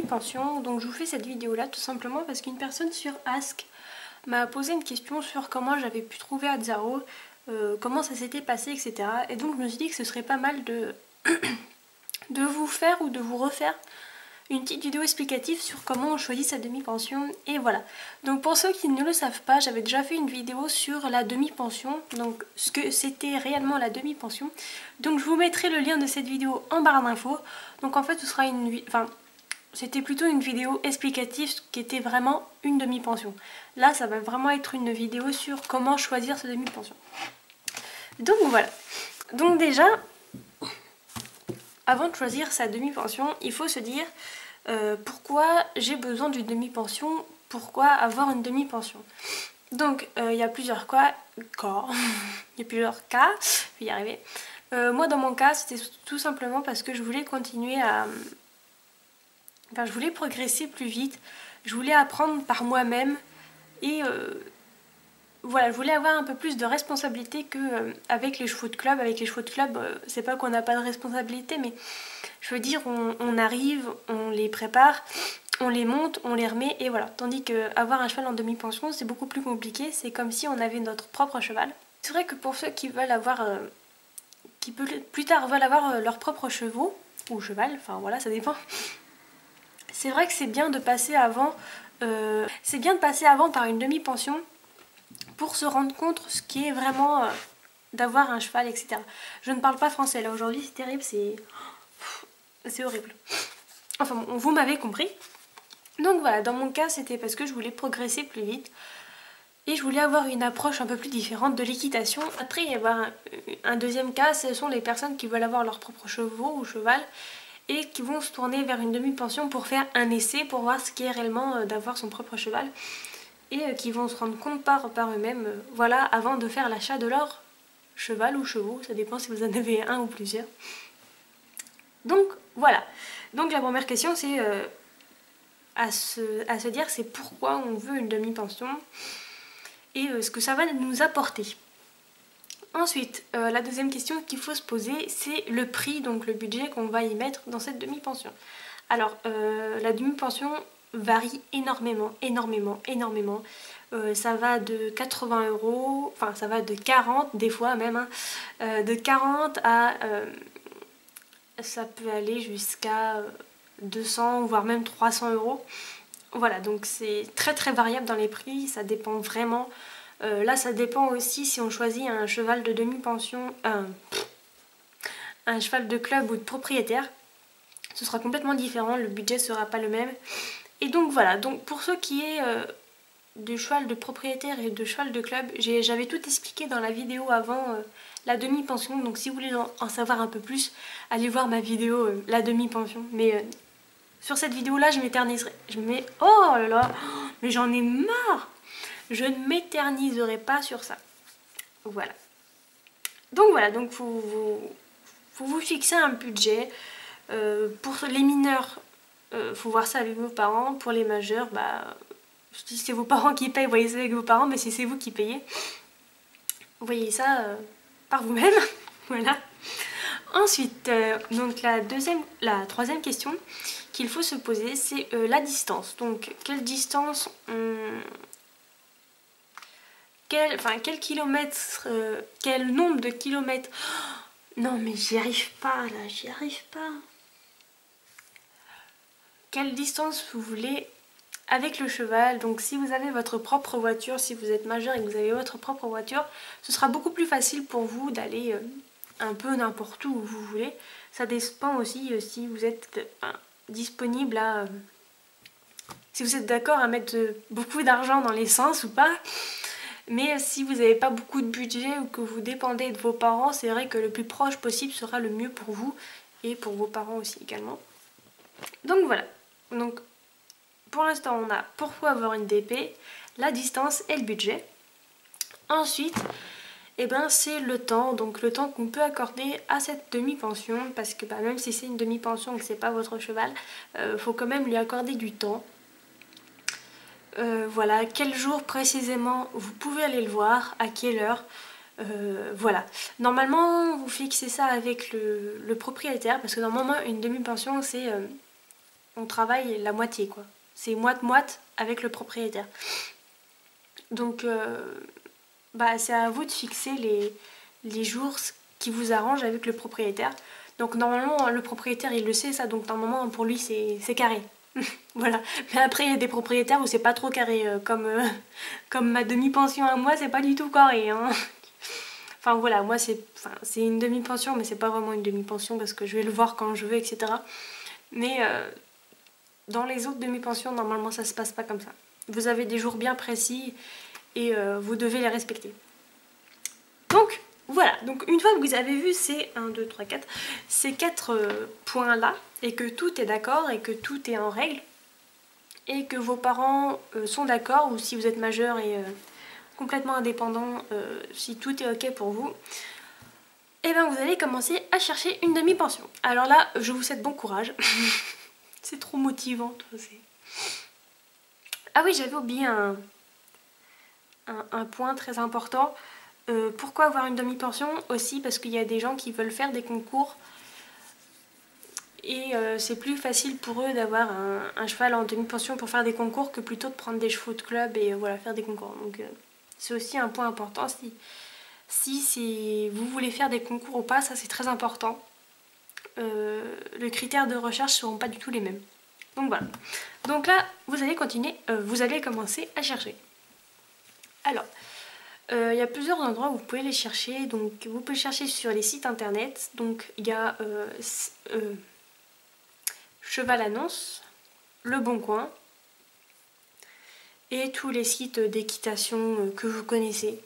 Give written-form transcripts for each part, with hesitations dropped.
demi-pension. Donc je vous fais cette vidéo là tout simplement parce qu'une personne sur Ask m'a posé une question sur comment j'avais pu trouver Atzaro, comment ça s'était passé, etc. Et donc je me suis dit que ce serait pas mal de vous faire ou de vous refaire une petite vidéo explicative sur comment on choisit sa demi-pension. Et voilà. Donc pour ceux qui ne le savent pas, j'avais déjà fait une vidéo sur la demi-pension, donc ce que c'était réellement la demi-pension. Donc je vous mettrai le lien de cette vidéo en barre d'infos. Donc en fait ce sera c'était plutôt une vidéo explicative qui était vraiment une demi-pension. Là ça va vraiment être une vidéo sur comment choisir sa demi-pension. Donc voilà. Donc déjà, avant de choisir sa demi-pension, il faut se dire pourquoi j'ai besoin d'une demi-pension, pourquoi avoir une demi-pension. Donc il y a plusieurs cas, il y a plusieurs cas, je vais y arriver. Moi dans mon cas c'était tout simplement parce que je voulais continuer à... Enfin je voulais progresser plus vite, je voulais apprendre par moi-même et... voilà, je voulais avoir un peu plus de responsabilité qu'avec les chevaux de club. Avec les chevaux de club, c'est pas qu'on n'a pas de responsabilité, mais je veux dire, on arrive, on les prépare, on les monte, on les remet, et voilà. Tandis qu'avoir un cheval en demi-pension, c'est beaucoup plus compliqué, c'est comme si on avait notre propre cheval. C'est vrai que pour ceux qui veulent avoir, qui plus tard veulent avoir leurs propres chevaux, ou cheval, enfin voilà, ça dépend. C'est vrai que c'est bien de passer avant, par une demi-pension, pour se rendre compte ce qui est vraiment d'avoir un cheval, etc. Je ne parle pas français là aujourd'hui, c'est terrible, c'est horrible. Enfin bon, vous m'avez compris. Donc voilà, dans mon cas c'était parce que je voulais progresser plus vite et je voulais avoir une approche un peu plus différente de l'équitation. Après il y a un deuxième cas, ce sont les personnes qui veulent avoir leurs propres chevaux ou cheval et qui vont se tourner vers une demi-pension pour faire un essai, pour voir ce qu'est réellement d'avoir son propre cheval. Et qui vont se rendre compte par eux-mêmes, voilà, avant de faire l'achat de leur cheval ou chevaux, ça dépend si vous en avez un ou plusieurs. Donc voilà, donc la première question c'est à se dire, c'est pourquoi on veut une demi-pension et ce que ça va nous apporter. Ensuite, la deuxième question qu'il faut se poser, c'est le prix, donc le budget qu'on va y mettre dans cette demi-pension. Alors, la demi-pension varie énormément. Ça va de 80 €, enfin ça va de 40 des fois même, hein, de 40 à... ça peut aller jusqu'à 200 voire même 300 €. Voilà, donc c'est très variable dans les prix, ça dépend vraiment. Là ça dépend aussi si on choisit un cheval de demi-pension, un cheval de club ou de propriétaire. Ce sera complètement différent, le budget sera pas le même. Et donc voilà, donc pour ce qui est de cheval de propriétaire et de cheval de club, j'avais tout expliqué dans la vidéo avant la demi-pension. Donc si vous voulez en savoir un peu plus, allez voir ma vidéo la demi-pension. Mais sur cette vidéo là je m'éterniserai. Oh là là, mais j'en ai marre. Je ne m'éterniserai pas sur ça. Voilà. Donc voilà, donc faut vous fixer un budget. Pour les mineurs, faut voir ça avec vos parents. Pour les majeurs, bah, si c'est vos parents qui payent, voyez ça avec vos parents, mais si c'est vous qui payez, voyez ça par vous-même. Voilà. Ensuite, donc la troisième question qu'il faut se poser, c'est la distance. Donc, quelle distance quel kilomètre, quel nombre de kilomètres. Non mais j'y arrive pas là, j'y arrive pas. Quelle distance vous voulez avec le cheval. Donc si vous avez votre propre voiture, si vous êtes majeur et que vous avez votre propre voiture, ce sera beaucoup plus facile pour vous d'aller un peu n'importe où vous voulez. Ça dépend aussi si vous êtes disponible à... si vous êtes d'accord à mettre beaucoup d'argent dans l'essence ou pas. Mais si vous n'avez pas beaucoup de budget ou que vous dépendez de vos parents, c'est vrai que le plus proche possible sera le mieux pour vous et pour vos parents aussi également. Donc voilà. Donc pour l'instant on a pourquoi avoir une DP, la distance et le budget. Ensuite, eh ben, c'est le temps, donc le temps qu'on peut accorder à cette demi-pension, parce que même si c'est une demi-pension et que c'est pas votre cheval, faut quand même lui accorder du temps. Voilà, quel jour précisément vous pouvez aller le voir, à quelle heure, voilà. Normalement, vous fixez ça avec le propriétaire, parce que normalement, une demi-pension, c'est on travaille la moitié quoi. C'est moite-moite avec le propriétaire. Donc c'est à vous de fixer les jours qui vous arrangent avec le propriétaire. Donc normalement le propriétaire il le sait ça, donc normalement pour lui c'est carré. Voilà. Mais après il y a des propriétaires où c'est pas trop carré, comme ma demi-pension à moi c'est pas du tout carré. Hein. Enfin voilà, moi c'est une demi-pension mais c'est pas vraiment une demi-pension parce que je vais le voir quand je veux, etc. Mais dans les autres demi-pensions normalement ça se passe pas comme ça. Vous avez des jours bien précis et vous devez les respecter. Donc voilà, donc une fois que vous avez vu ces 1, 2, 3, 4, ces 4 points là et que tout est d'accord et que tout est en règle et que vos parents sont d'accord, ou si vous êtes majeur et complètement indépendant, si tout est ok pour vous, et bien vous allez commencer à chercher une demi-pension. Alors là je vous souhaite bon courage. C'est trop motivant toi, Ah oui, j'avais oublié un point très important. Pourquoi avoir une demi-pension aussi? Parce qu'il y a des gens qui veulent faire des concours et c'est plus facile pour eux d'avoir un cheval en demi-pension pour faire des concours que plutôt de prendre des chevaux de club et voilà, faire des concours. Donc c'est aussi un point important. Si vous voulez faire des concours ou pas, ça c'est très important. Les critères de recherche ne seront pas du tout les mêmes. Donc voilà. Donc là, vous allez continuer, vous allez commencer à chercher. Alors, il y a plusieurs endroits où vous pouvez les chercher. Donc vous pouvez chercher sur les sites internet. Donc il y a Cheval Annonce, Le Bon Coin et tous les sites d'équitation que vous connaissez.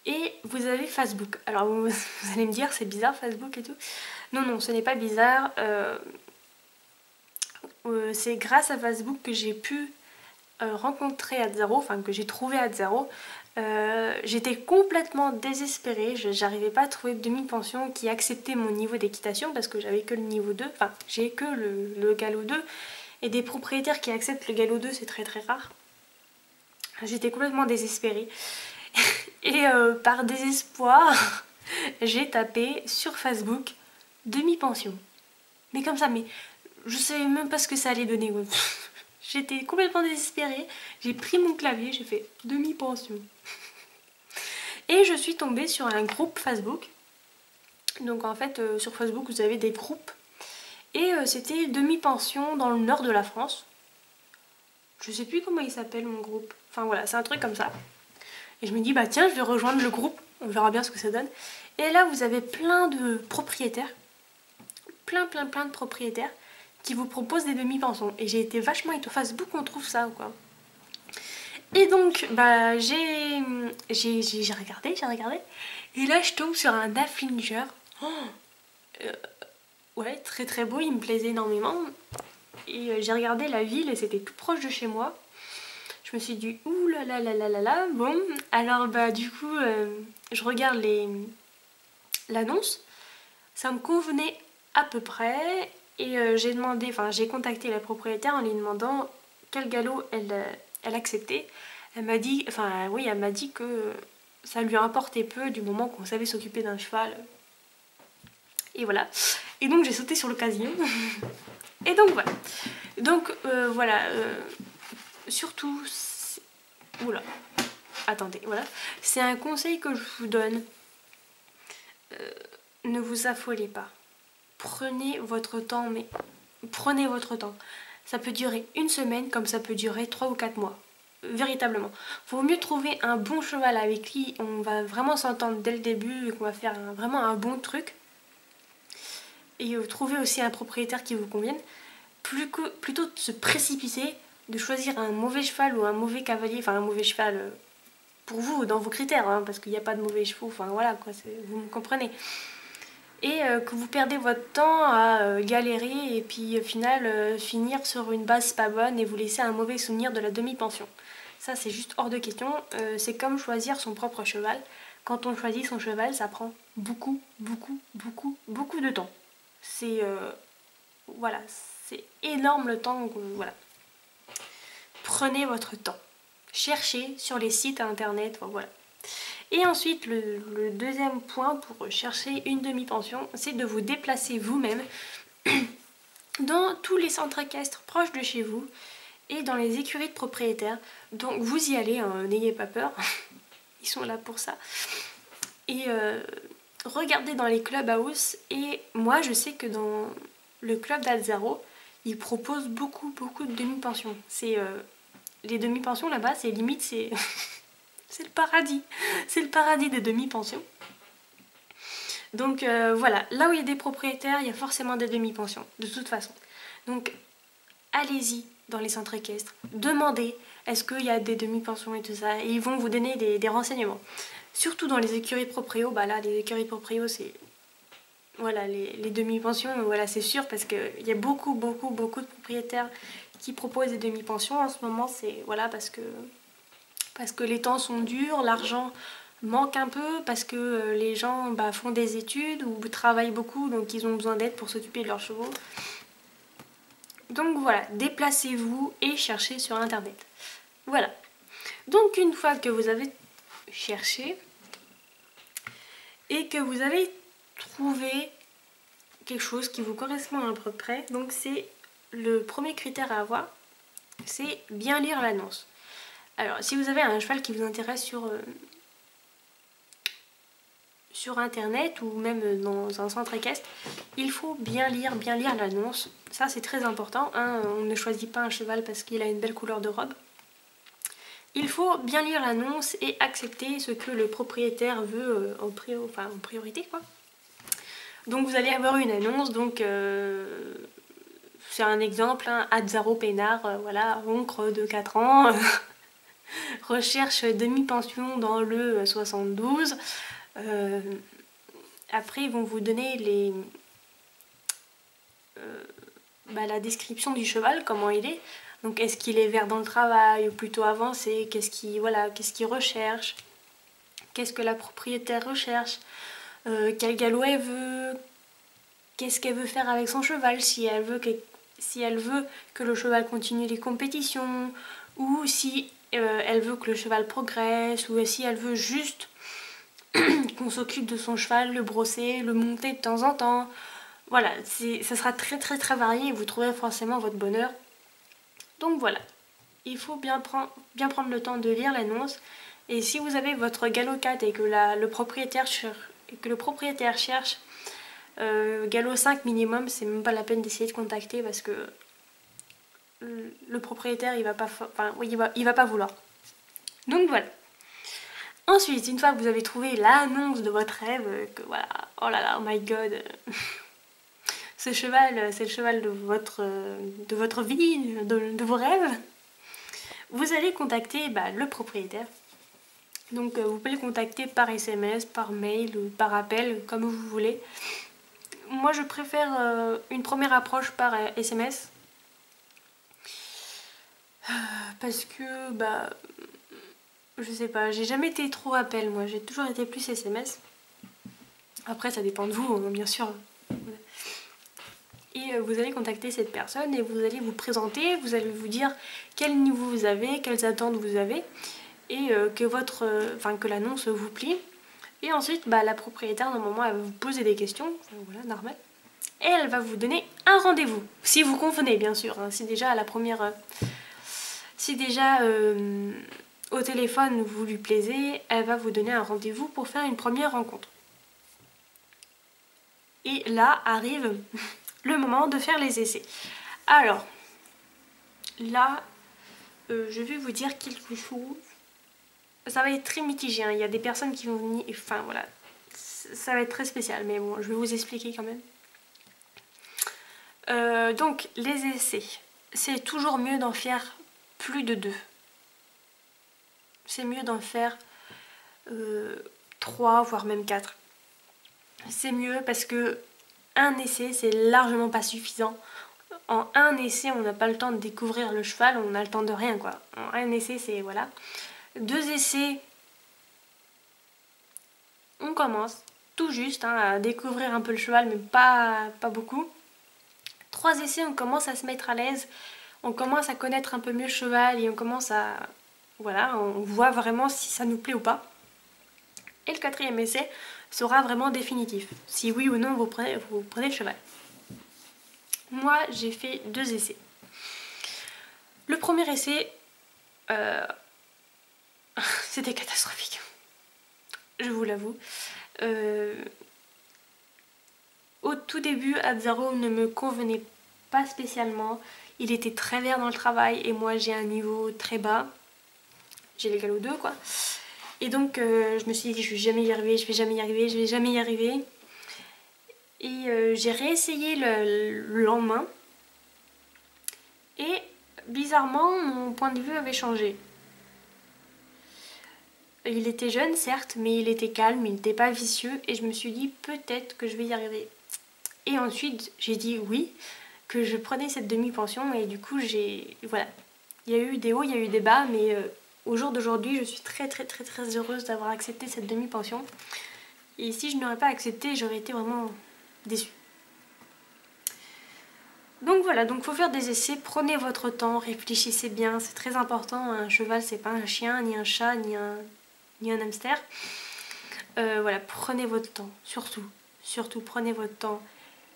Et vous avez Facebook. Alors vous allez me dire c'est bizarre Facebook et tout. Non, non, ce n'est pas bizarre. C'est grâce à Facebook que j'ai pu rencontrer Atzaro, enfin que j'ai trouvé Atzaro. J'étais complètement désespérée, j'arrivais pas à trouver de demi-pension qui acceptait mon niveau d'équitation parce que j'avais que le niveau 2, enfin j'ai que le galop 2 et des propriétaires qui acceptent le galop 2 c'est très très rare. J'étais complètement désespérée et par désespoir j'ai tapé sur Facebook demi-pension. Mais comme ça, mais je savais même pas ce que ça allait donner. Ouais. J'étais complètement désespérée, j'ai pris mon clavier, j'ai fait demi-pension. Et je suis tombée sur un groupe Facebook. Donc en fait, sur Facebook, vous avez des groupes. Et c'était demi-pension dans le nord de la France. Je sais plus comment il s'appelle mon groupe. Enfin voilà, c'est un truc comme ça. Et je me dis, bah tiens, je vais rejoindre le groupe. On verra bien ce que ça donne. Et là, vous avez plein de propriétaires. Plein de propriétaires qui vous proposent des demi-pensions. Et j'ai été vachement étonnée. Facebook, on trouve ça ou quoi. Et donc, bah, j'ai regardé. Et là, je tombe sur un Afflinger. Oh, ouais, très très beau, il me plaisait énormément. Et j'ai regardé la ville et c'était tout proche de chez moi. Je me suis dit, ouh là là là là là là. Bon, alors bah du coup, je regarde l'annonce. Ça me convenait à peu près. Et j'ai contacté la propriétaire en lui demandant quel galop elle acceptait. Elle m'a dit que ça lui importait peu du moment qu'on savait s'occuper d'un cheval. Et voilà. Et donc j'ai sauté sur l'occasion. Et donc voilà. Donc surtout, oula, attendez, voilà. C'est un conseil que je vous donne. Ne vous affolez pas. Prenez votre temps, mais prenez votre temps. Ça peut durer une semaine comme ça peut durer 3 ou 4 mois. Véritablement. Vaut mieux trouver un bon cheval avec qui on va vraiment s'entendre dès le début et qu'on va faire vraiment un bon truc. Et trouver aussi un propriétaire qui vous convienne. Plutôt de se précipiter, de choisir un mauvais cheval ou un mauvais cavalier, enfin un mauvais cheval pour vous, dans vos critères, hein, parce qu'il n'y a pas de mauvais chevaux, enfin voilà, quoi, vous me comprenez. Et que vous perdez votre temps à galérer et puis au final finir sur une base pas bonne et vous laisser un mauvais souvenir de la demi-pension. Ça c'est juste hors de question. C'est comme choisir son propre cheval. Quand on choisit son cheval, ça prend beaucoup de temps. C'est voilà, c'est énorme le temps. Voilà. Prenez votre temps. Cherchez sur les sites internet, voilà. Et ensuite, le deuxième point pour chercher une demi-pension, c'est de vous déplacer vous-même dans tous les centres équestres proches de chez vous et dans les écuries de propriétaires. Donc vous y allez, hein, n'ayez pas peur, ils sont là pour ça. Et regardez dans les clubhouse, et moi je sais que dans le club d'Alzaro, ils proposent beaucoup de demi-pensions. C'est les demi-pensions là-bas, c'est limite, c'est c'est le paradis. C'est le paradis des demi-pensions. Donc voilà, là où il y a des propriétaires, il y a forcément des demi-pensions, de toute façon. Donc allez-y dans les centres équestres, demandez est-ce qu'il y a des demi-pensions et tout ça, et ils vont vous donner des renseignements. Surtout dans les écuries de proprio, bah là les écuries de proprio c'est... Voilà, les demi-pensions, voilà, c'est sûr, parce qu'il y a beaucoup de propriétaires qui proposent des demi-pensions en ce moment, c'est voilà, parce que les temps sont durs, l'argent manque un peu, parce que les gens font des études ou travaillent beaucoup, donc ils ont besoin d'aide pour s'occuper de leurs chevaux. Donc voilà, déplacez-vous et cherchez sur internet. Voilà. Donc une fois que vous avez cherché et que vous avez trouvé quelque chose qui vous correspond à peu près, donc c'est le premier critère à avoir, c'est bien lire l'annonce. Alors si vous avez un cheval qui vous intéresse sur internet ou même dans un centre équestre, il faut bien lire l'annonce. Ça c'est très important, hein. On ne choisit pas un cheval parce qu'il a une belle couleur de robe. Il faut bien lire l'annonce et accepter ce que le propriétaire veut en priorité, quoi. Donc vous allez avoir une annonce, donc c'est un exemple, hein, Azzaro Pénard, voilà, oncle de 4 ans, recherche demi-pension dans le 72. Après ils vont vous donner la description du cheval, comment il est. Donc est-ce qu'il est vert dans le travail ou plutôt avancé, qu'est-ce qu'il recherche, qu'est-ce que la propriétaire recherche, quel galop elle veut, qu'est-ce qu'elle veut faire avec son cheval, si elle veut que le cheval continue les compétitions, ou si elle veut que le cheval progresse, ou si elle veut juste qu'on s'occupe de son cheval, le brosser, le monter de temps en temps. Voilà, ça sera très varié et vous trouverez forcément votre bonheur. Donc voilà, il faut bien prendre le temps de lire l'annonce. Et si vous avez votre galop 4 et que le propriétaire cherche galop 5 minimum, c'est même pas la peine d'essayer de contacter parce que le propriétaire il va pas vouloir. Donc voilà. Ensuite, une fois que vous avez trouvé l'annonce de votre rêve, que voilà, oh là là, oh my god, ce cheval, c'est le cheval de votre vie, de vos rêves, vous allez contacter le propriétaire. Donc vous pouvez le contacter par SMS, par mail ou par appel, comme vous voulez. Moi je préfère une première approche par SMS. Parce que, je sais pas, j'ai jamais été trop appel, moi, j'ai toujours été plus SMS. Après, ça dépend de vous, hein, bien sûr. Et vous allez contacter cette personne et vous allez vous présenter, vous allez vous dire quel niveau vous avez, quelles attentes vous avez, et que l'annonce vous plie. Et ensuite, la propriétaire, normalement, elle va vous poser des questions, voilà, normal. Et elle va vous donner un rendez-vous, si vous convenez, bien sûr, hein, si déjà à la première... Si déjà au téléphone vous lui plaisez, elle va vous donner un rendez-vous pour faire une première rencontre. Et là arrive le moment de faire les essais. Alors, là, je vais vous dire quelque chose. Ça va être très mitigé, hein. Il y a des personnes qui vont venir... Enfin voilà, ça va être très spécial, mais bon, je vais vous expliquer quand même. Donc, les essais, c'est toujours mieux d'en faire plus de 2. C'est mieux d'en faire 3, voire même 4. C'est mieux parce que un essai, c'est largement pas suffisant. En un essai, on n'a pas le temps de découvrir le cheval, on a le temps de rien, quoi. En un essai, c'est voilà. 2 essais, on commence tout juste à découvrir un peu le cheval, mais pas beaucoup. 3 essais, on commence à se mettre à l'aise, on commence à connaître un peu mieux le cheval et on commence à... Voilà, on voit vraiment si ça nous plaît ou pas. Et le 4e essai sera vraiment définitif, si oui ou non vous prenez le cheval. Moi j'ai fait 2 essais. Le premier essai, c'était catastrophique, je vous l'avoue. Au tout début, Atzaro ne me convenait pas spécialement. Il était très vert dans le travail et moi j'ai un niveau très bas. J'ai les galops 2 quoi. Et donc je me suis dit je vais jamais y arriver, je vais jamais y arriver, je vais jamais y arriver. Et j'ai réessayé le lendemain. Et bizarrement mon point de vue avait changé. Il était jeune certes, mais il était calme, il n'était pas vicieux. Et je me suis dit peut-être que je vais y arriver. Et ensuite j'ai dit oui, que je prenais cette demi-pension. Et du coup voilà. Il y a eu des hauts, il y a eu des bas, mais au jour d'aujourd'hui, je suis très heureuse d'avoir accepté cette demi-pension. Et si je n'aurais pas accepté, j'aurais été vraiment déçue. Donc voilà, donc faut faire des essais, prenez votre temps, réfléchissez bien, c'est très important. Un cheval, c'est pas un chien, ni un chat, ni un hamster. Voilà, prenez votre temps, surtout prenez votre temps.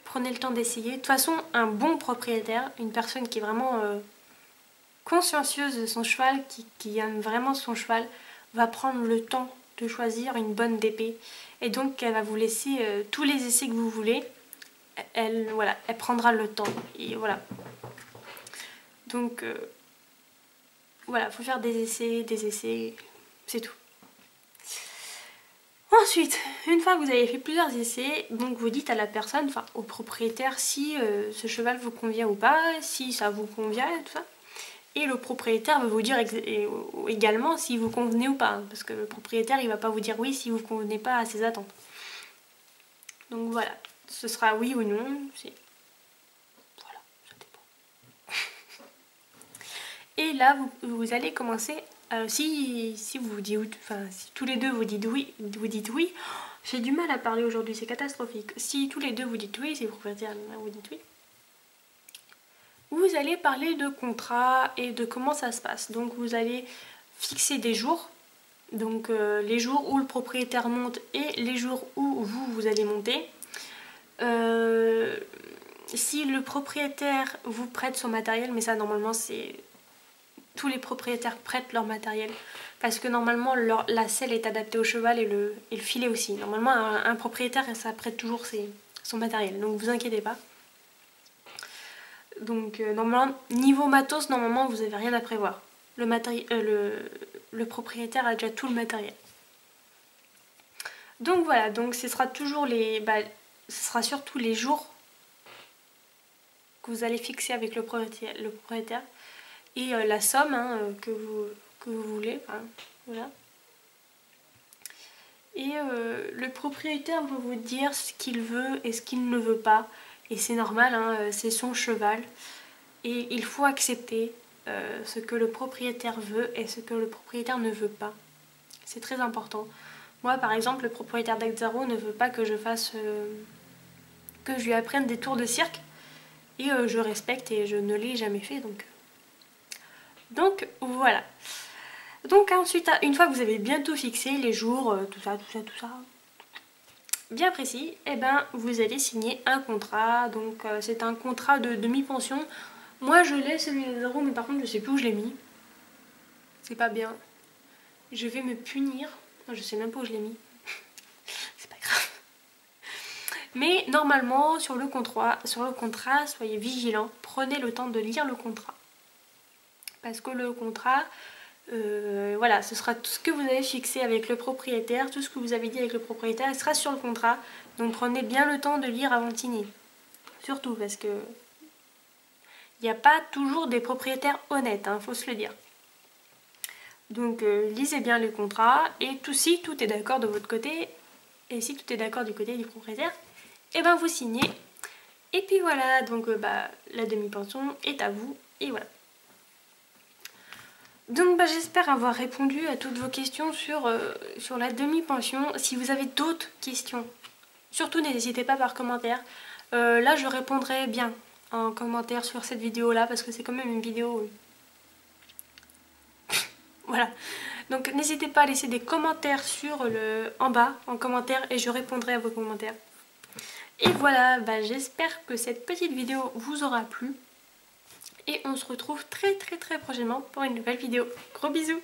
Prenez le temps d'essayer. De toute façon, un bon propriétaire, une personne qui est vraiment consciencieuse de son cheval, qui aime vraiment son cheval, va prendre le temps de choisir une bonne DP. Et donc elle va vous laisser tous les essais que vous voulez. Voilà, elle prendra le temps. Et voilà. Donc voilà, faut faire des essais, c'est tout. Ensuite, une fois que vous avez fait plusieurs essais, donc vous dites à la personne, enfin au propriétaire, si ce cheval vous convient ou pas, si ça vous convient et tout ça. Et le propriétaire va vous dire également si vous convenez ou pas, parce que le propriétaire il va pas vous dire oui si vous ne convenez pas à ses attentes. Donc voilà, ce sera oui ou non, voilà, ça dépend. Et là vous allez commencer, si vous vous dites, enfin si tous les deux vous dites oui, j'ai du mal à parler aujourd'hui, c'est catastrophique. Si tous les deux vous dites oui, si le propriétaire vous dites oui, vous allez parler de contrat et de comment ça se passe. Donc vous allez fixer des jours, donc les jours où le propriétaire monte et les jours où vous allez monter. Si le propriétaire vous prête son matériel, mais ça normalement c'est tous les propriétaires prêtent leur matériel parce que normalement la selle est adaptée au cheval et le filet aussi. Normalement un propriétaire ça prête toujours son matériel, donc vous inquiétez pas. Donc normalement, niveau matos, normalement vous n'avez rien à prévoir. Le propriétaire a déjà tout le matériel. Donc voilà, donc ce sera toujours ce sera surtout les jours que vous allez fixer avec le propriétaire et la somme que vous voulez. Hein, voilà. Et le propriétaire va vous dire ce qu'il veut et ce qu'il ne veut pas. Et c'est normal, hein, c'est son cheval. Et il faut accepter ce que le propriétaire veut et ce que le propriétaire ne veut pas. C'est très important. Moi par exemple, le propriétaire d'Atzaro ne veut pas que je fasse... que je lui apprenne des tours de cirque. Et je respecte et je ne l'ai jamais fait. Donc voilà. Donc ensuite, une fois que vous avez bien tout fixé, les jours, tout ça, bien précis, et ben vous allez signer un contrat. Donc c'est un contrat de demi-pension. Moi je l'ai celui de 0, mais par contre je sais plus où je l'ai mis. C'est pas bien. Je vais me punir. Je sais même pas où je l'ai mis. C'est pas grave. Mais normalement sur le contrat, soyez vigilants. Prenez le temps de lire le contrat. Parce que le contrat, voilà, ce sera tout ce que vous avez fixé avec le propriétaire, tout ce que vous avez dit avec le propriétaire, sera sur le contrat. Donc prenez bien le temps de lire avant de signer. Surtout parce que il n'y a pas toujours des propriétaires honnêtes, hein, faut se le dire. Donc lisez bien le contrat et si tout est d'accord de votre côté et si tout est d'accord du côté du propriétaire, et ben vous signez. Et puis voilà, donc la demi-pension est à vous et voilà. Donc j'espère avoir répondu à toutes vos questions sur la demi-pension. Si vous avez d'autres questions, surtout n'hésitez pas par commentaire. Là je répondrai bien en commentaire sur cette vidéo là parce que c'est quand même une vidéo... Voilà. Donc n'hésitez pas à laisser des commentaires en bas en commentaire et je répondrai à vos commentaires. Et voilà, bah, j'espère que cette petite vidéo vous aura plu. Et on se retrouve très prochainement pour une nouvelle vidéo. Gros bisous!